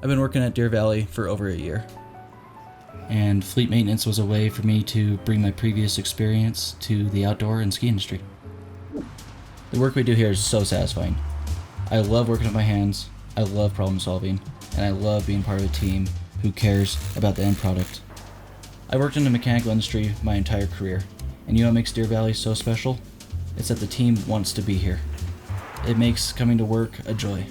I've been working at Deer Valley for over a year. And fleet maintenance was a way for me to bring my previous experience to the outdoor and ski industry. The work we do here is so satisfying. I love working with my hands, I love problem solving, and I love being part of a team who cares about the end product. I worked in the mechanical industry my entire career, and you know what makes Deer Valley so special? It's that the team wants to be here. It makes coming to work a joy.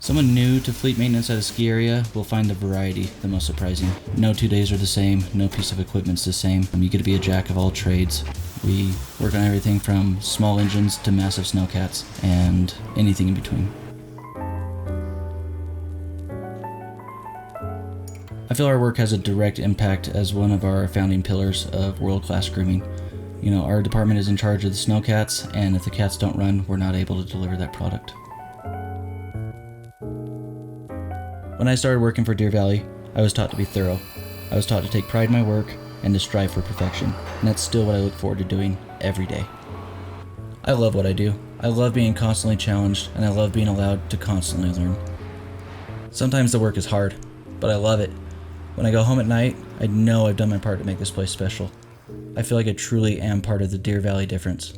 Someone new to fleet maintenance at a ski area will find the variety the most surprising. No 2 days are the same, no piece of equipment's the same. You get to be a jack of all trades. We work on everything from small engines to massive snowcats and anything in between. I feel our work has a direct impact as one of our founding pillars of world-class grooming. You know, our department is in charge of the snowcats, and if the cats don't run, we're not able to deliver that product. When I started working for Deer Valley, I was taught to be thorough. I was taught to take pride in my work and to strive for perfection, and that's still what I look forward to doing every day. I love what I do. I love being constantly challenged, and I love being allowed to constantly learn. Sometimes the work is hard, but I love it. When I go home at night, I know I've done my part to make this place special. I feel like I truly am part of the Deer Valley difference.